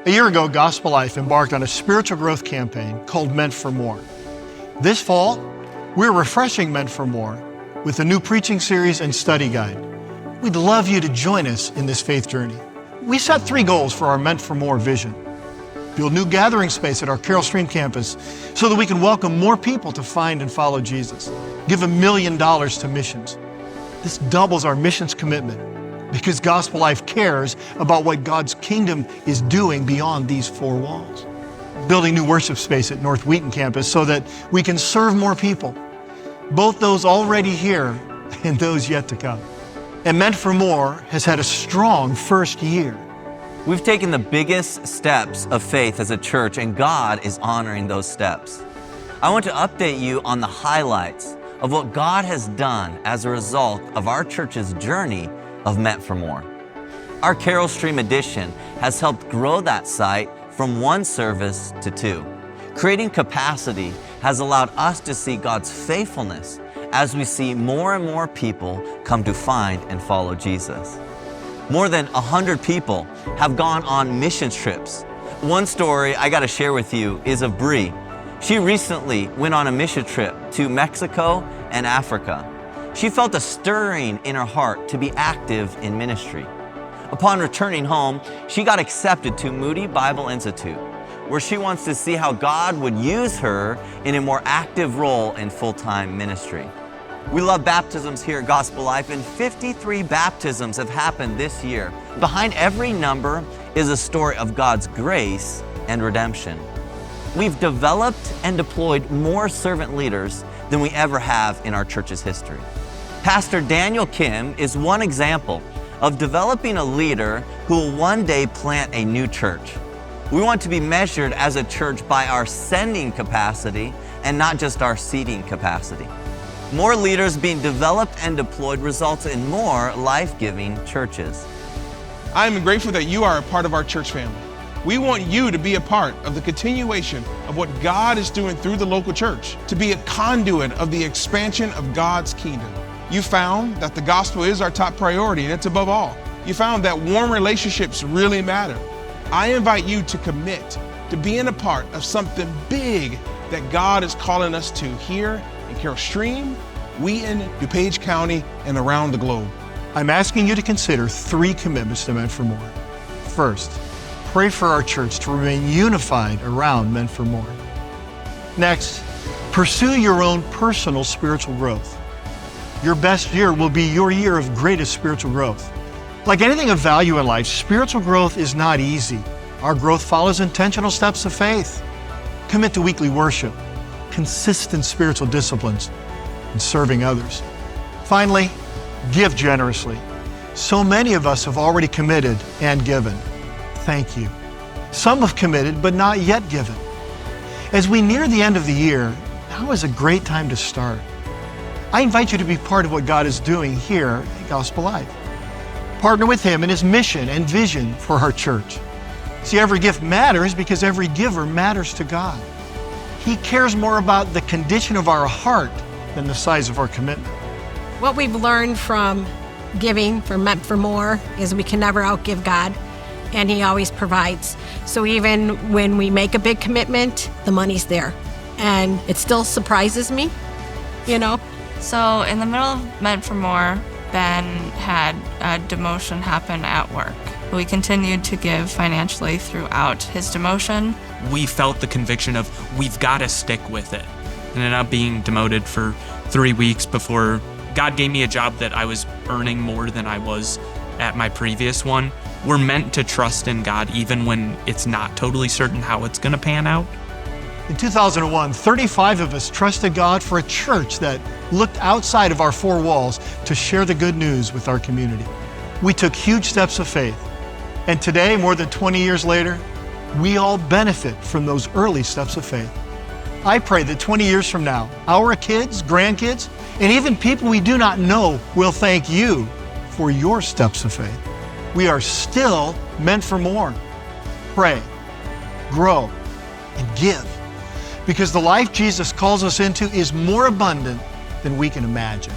A year ago, Gospel Life embarked on a spiritual growth campaign called Meant for More. This fall, we're refreshing Meant for More with a new preaching series and study guide. We'd love you to join us in this faith journey. We set 3 goals for our Meant for More vision. Build new gathering space at our Carroll Stream campus so that we can welcome more people to find and follow Jesus. Give $1 million to missions. This doubles our missions commitment because Gospel Life cares about what God's kingdom is doing beyond these 4 walls. Building new worship space at North Wheaton campus so that we can serve more people, both those already here and those yet to come. And Meant for More has had a strong first year. We've taken the biggest steps of faith as a church, and God is honoring those steps. I want to update you on the highlights of what God has done as a result of our church's journey of Meant for More. Our Carroll Stream edition has helped grow that site from 1 service to 2. Creating capacity has allowed us to see God's faithfulness as we see more and more people come to find and follow Jesus. More than 100 people have gone on mission trips. One story I got to share with you is of Bree. She recently went on a mission trip to Mexico and Africa. She felt a stirring in her heart to be active in ministry. Upon returning home, she got accepted to Moody Bible Institute, where she wants to see how God would use her in a more active role in full-time ministry. We love baptisms here at Gospel Life, and 53 baptisms have happened this year. Behind every number is a story of God's grace and redemption. We've developed and deployed more servant leaders than we ever have in our church's history. Pastor Daniel Kim is one example of developing a leader who will one day plant a new church. We want to be measured as a church by our sending capacity and not just our seating capacity. More leaders being developed and deployed results in more life-giving churches. I am grateful that you are a part of our church family. We want you to be a part of the continuation of what God is doing through the local church, to be a conduit of the expansion of God's kingdom. You found that the gospel is our top priority, and it's above all. You found that warm relationships really matter. I invite you to commit to being a part of something big that God is calling us to here in Carroll Stream, Wheaton, DuPage County, and around the globe. I'm asking you to consider 3 commitments to Meant for More. First, pray for our church to remain unified around Meant for More. Next, pursue your own personal spiritual growth. Your best year will be your year of greatest spiritual growth. Like anything of value in life, spiritual growth is not easy. Our growth follows intentional steps of faith. Commit to weekly worship, consistent spiritual disciplines, and serving others. Finally, give generously. So many of us have already committed and given. Thank you. Some have committed but not yet given. As we near the end of the year, now is a great time to start. I invite you to be part of what God is doing here at Gospel Life. Partner with Him in His mission and vision for our church. See, every gift matters because every giver matters to God. He cares more about the condition of our heart than the size of our commitment. What we've learned from giving for Meant for More is we can never outgive God, and He always provides. So even when we make a big commitment, the money's there. And it still surprises me, you know. So in the middle of Meant for More, Ben had a demotion happen at work. We continued to give financially throughout his demotion. We felt the conviction of we've got to stick with it. Ended up being demoted for 3 weeks before God gave me a job that I was earning more than I was at my previous one. We're meant to trust in God even when it's not totally certain how it's going to pan out. In 2001, 35 of us trusted God for a church that looked outside of our 4 walls to share the good news with our community. We took huge steps of faith. And today, more than 20 years later, we all benefit from those early steps of faith. I pray that 20 years from now, our kids, grandkids, and even people we do not know will thank you for your steps of faith. We are still meant for more. Pray, grow, and give. Because the life Jesus calls us into is more abundant than we can imagine.